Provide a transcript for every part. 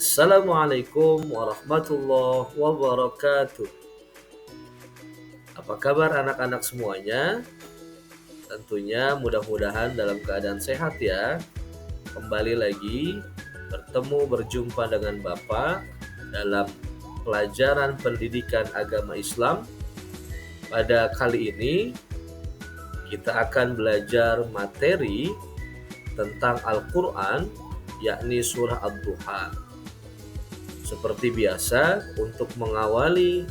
Assalamualaikum warahmatullahi wabarakatuh. Apa kabar anak-anak semuanya? Tentunya mudah-mudahan dalam keadaan sehat ya. Kembali lagi berjumpa dengan Bapak dalam pelajaran pendidikan agama Islam. Pada kali ini kita akan belajar materi tentang Al-Quran, yakni surah Ad-Duha. Seperti biasa, untuk mengawali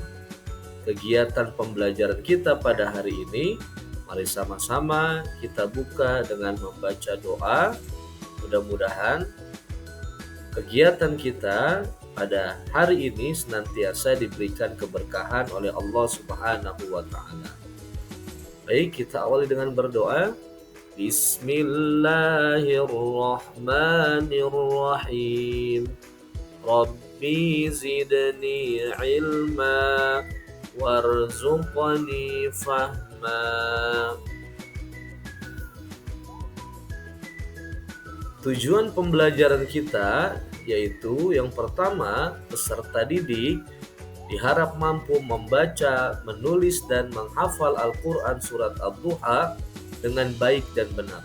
kegiatan pembelajaran kita pada hari ini, mari sama-sama kita buka dengan membaca doa. Mudah-mudahan kegiatan kita pada hari ini senantiasa diberikan keberkahan oleh Allah Subhanahu wa taala. Baik, kita awali dengan berdoa. Bismillahirrahmanirrahim. Rabbi zidni ilma warzuqni fahma. Tujuan pembelajaran kita yaitu yang pertama, peserta didik diharap mampu membaca, menulis, dan menghafal Al-Quran surat Ad-Duha dengan baik dan benar.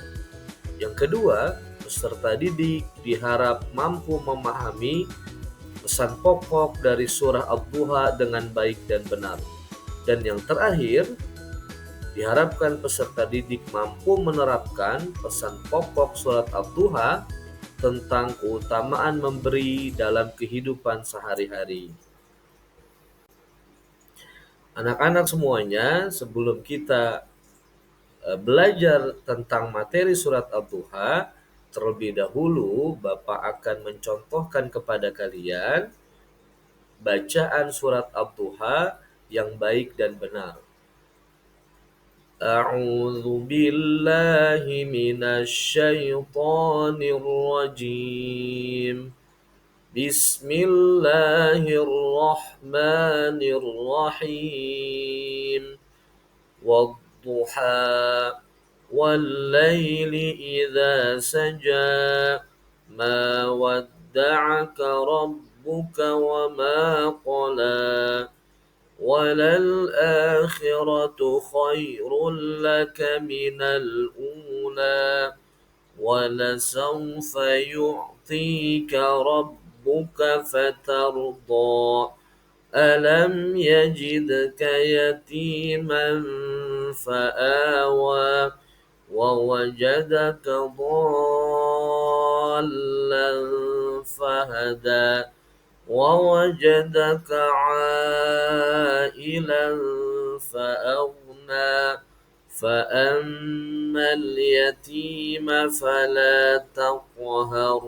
Yang kedua, peserta didik diharap mampu memahami pesan pokok dari surah Ad-Duha dengan baik dan benar. Dan yang terakhir, diharapkan peserta didik mampu menerapkan pesan pokok surat Ad-Duha tentang keutamaan memberi dalam kehidupan sehari-hari. Anak-anak semuanya, sebelum kita belajar tentang materi surat Ad-Duha, terlebih dahulu Bapak akan mencontohkan kepada kalian bacaan surat Ad-Duha yang baik dan benar. A'udzu billahi minasy syaithanir rajim. Bismillahirrahmanirrahim. Wadduha wallayli idza saja. Ma wadda'aka rabbuka wa ma qala. وَلَلْآخِرَةُ خَيْرٌ لَكَ مِنَ الْأُولَى وَلَسَوْفَ يُعْطِيكَ رَبُّكَ فَتَرْضَى أَلَمْ يَجِدْكَ يَتِيمًا فَآوَى وَوَجَدَكَ ضَالًّا فَهَدَى وَوَجَدَكَ عَائِلًا فَأَغْنَى فَأَمَّا الْيَتِيمَ فَلَا تَقْهَرْ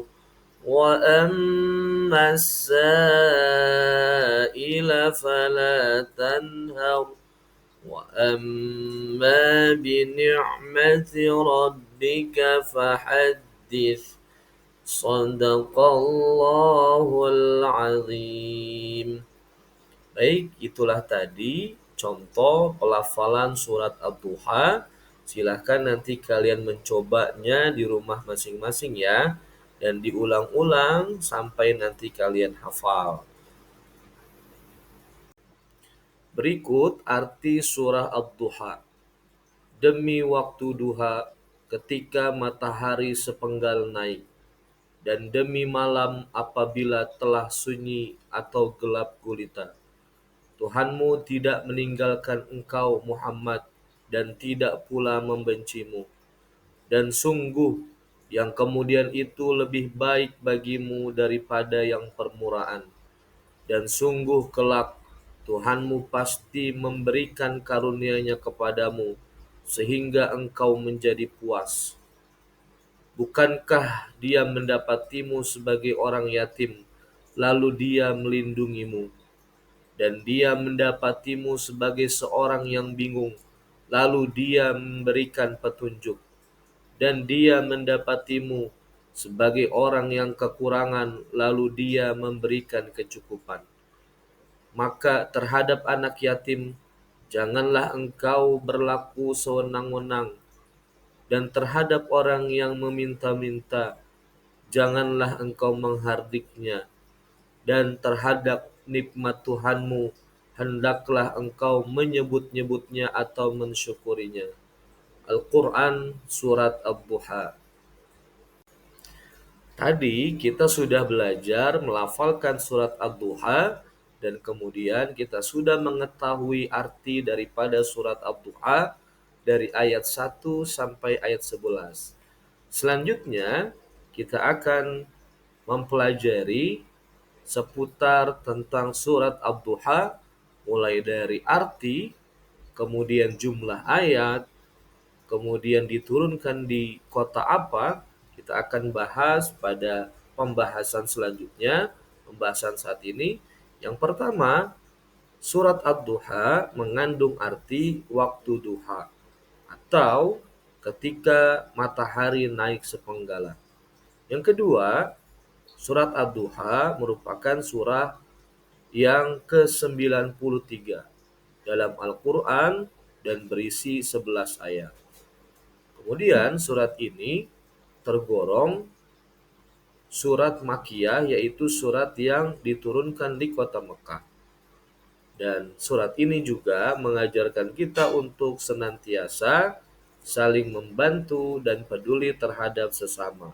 وَأَمَّا السَّائِلَ فَلَا تَنْهَرْ وَأَمَّا بِنِعْمَةِ رَبِّكَ فَحَدِّثْ. Shadaqallahul azim. Baik, itulah tadi contoh pelafalan surat Ad-Duha. Silahkan nanti kalian mencobanya di rumah masing-masing ya, dan diulang-ulang sampai nanti kalian hafal. Berikut arti surah Ad-Duha. Demi waktu duha ketika matahari sepenggal naik, dan demi malam apabila telah sunyi atau gelap gulita. Tuhanmu tidak meninggalkan engkau Muhammad dan tidak pula membencimu. Dan sungguh yang kemudian itu lebih baik bagimu daripada yang permuraan. Dan sungguh kelak Tuhanmu pasti memberikan karunia-Nya kepadamu sehingga engkau menjadi puas. Bukankah Dia mendapatimu sebagai orang yatim, lalu Dia melindungimu? Dan Dia mendapatimu sebagai seorang yang bingung, lalu Dia memberikan petunjuk. Dan Dia mendapatimu sebagai orang yang kekurangan, lalu Dia memberikan kecukupan. Maka terhadap anak yatim, janganlah engkau berlaku sewenang-wenang. Dan terhadap orang yang meminta-minta, janganlah engkau menghardiknya. dan terhadap nikmat Tuhanmu hendaklah engkau menyebut-nyebutnya atau mensyukurinya. Al-Quran Surat Ad-Duha. Tadi kita sudah belajar melafalkan surat Ad-Duha dan kemudian kita sudah mengetahui arti daripada surat Ad-Duha dari ayat 1 sampai ayat 11. Selanjutnya kita akan mempelajari seputar tentang surat Ad-Duha mulai dari arti, kemudian jumlah ayat, kemudian diturunkan di kota apa, kita akan bahas pada pembahasan selanjutnya, pembahasan saat ini. Yang pertama, surat Ad-Duha mengandung arti waktu duha atau ketika matahari naik sepenggalan. Yang kedua, surat Ad-Duha merupakan surah yang ke-93 dalam Al-Quran dan berisi 11 ayat. Kemudian surat ini tergolong surat Makkiyah, yaitu surat yang diturunkan di kota Mekah. Dan surat ini juga mengajarkan kita untuk senantiasa saling membantu dan peduli terhadap sesama.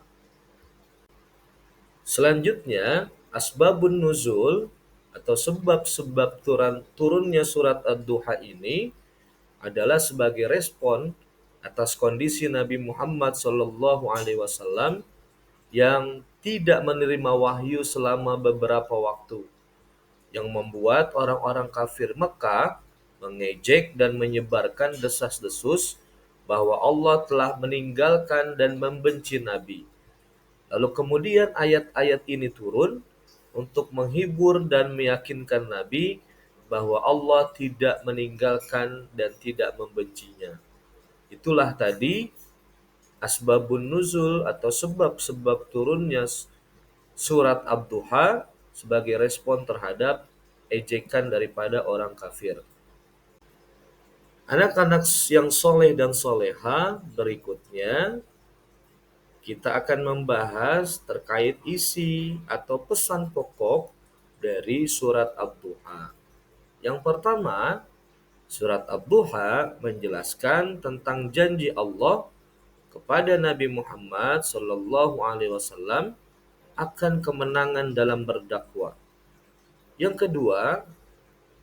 Selanjutnya, asbabun nuzul atau sebab-sebab turunnya surat Ad-Duha ini adalah sebagai respon atas kondisi Nabi Muhammad SAW yang tidak menerima wahyu selama beberapa waktu, yang membuat orang-orang kafir Mekah mengejek dan menyebarkan desas-desus bahwa Allah telah meninggalkan dan membenci Nabi. Lalu kemudian ayat-ayat ini turun untuk menghibur dan meyakinkan Nabi bahwa Allah tidak meninggalkan dan tidak membencinya. Itulah tadi asbabun nuzul atau sebab-sebab turunnya surat Ad-Duha sebagai respon terhadap ejekan daripada orang kafir. Anak-anak yang soleh dan soleha, berikutnya kita akan membahas terkait isi atau pesan pokok dari surat Ad-Duha. Yang pertama, surat Ad-Duha menjelaskan tentang janji Allah kepada Nabi Muhammad SAW akan kemenangan dalam berdakwah. Yang kedua,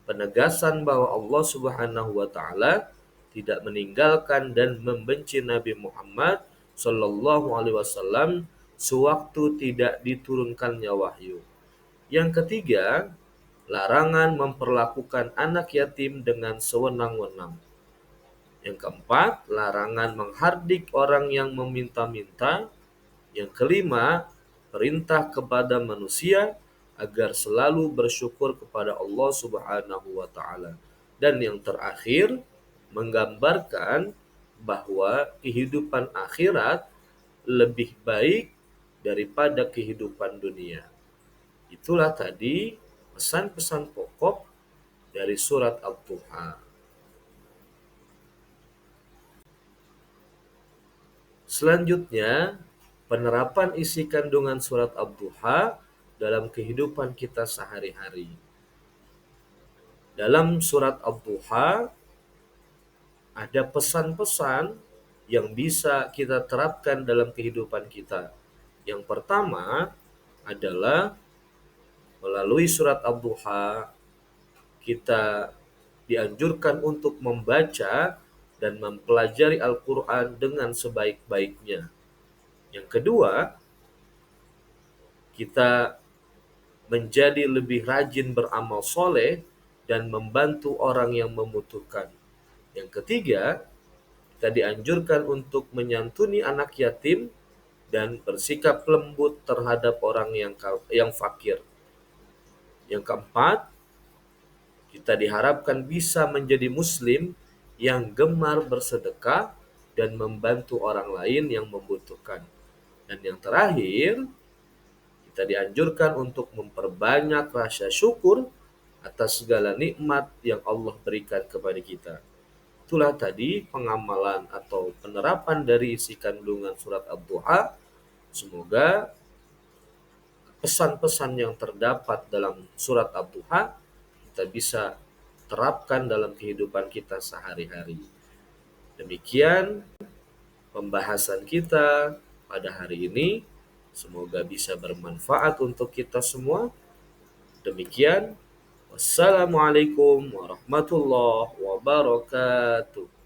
penegasan bahwa Allah Subhanahu wa taala tidak meninggalkan dan membenci Nabi Muhammad sallallahu alaihi wasallam sewaktu tidak diturunkannya wahyu. Yang ketiga, larangan memperlakukan anak yatim dengan sewenang-wenang. Yang keempat, larangan menghardik orang yang meminta-minta. Yang kelima, perintah kepada manusia agar selalu bersyukur kepada Allah Subhanahu wa taala. Dan yang terakhir, menggambarkan bahwa kehidupan akhirat lebih baik daripada kehidupan dunia. Itulah tadi pesan-pesan pokok dari surat Ad-Duha. Selanjutnya, penerapan isi kandungan surat Ad-Duha dalam kehidupan kita sehari-hari. Dalam surat Ad-Duha ada pesan-pesan yang bisa kita terapkan dalam kehidupan kita. Yang pertama adalah melalui surat Ad-Duha kita dianjurkan untuk membaca dan mempelajari Al-Quran dengan sebaik-baiknya. Yang kedua, kita menjadi lebih rajin beramal soleh dan membantu orang yang membutuhkan. Yang ketiga, kita dianjurkan untuk menyantuni anak yatim dan bersikap lembut terhadap orang yang fakir. Yang keempat, kita diharapkan bisa menjadi muslim yang gemar bersedekah dan membantu orang lain yang membutuhkan. Dan yang terakhir, kita dianjurkan untuk memperbanyak rasa syukur atas segala nikmat yang Allah berikan kepada kita. Itulah tadi pengamalan atau penerapan dari isi kandungan surat Ad-Duha. Semoga pesan-pesan yang terdapat dalam surat Ad-Duha kita bisa terapkan dalam kehidupan kita sehari-hari. Demikian pembahasan kita pada hari ini. Semoga bisa bermanfaat untuk kita semua. Demikian, wassalamualaikum warahmatullahi wabarakatuh.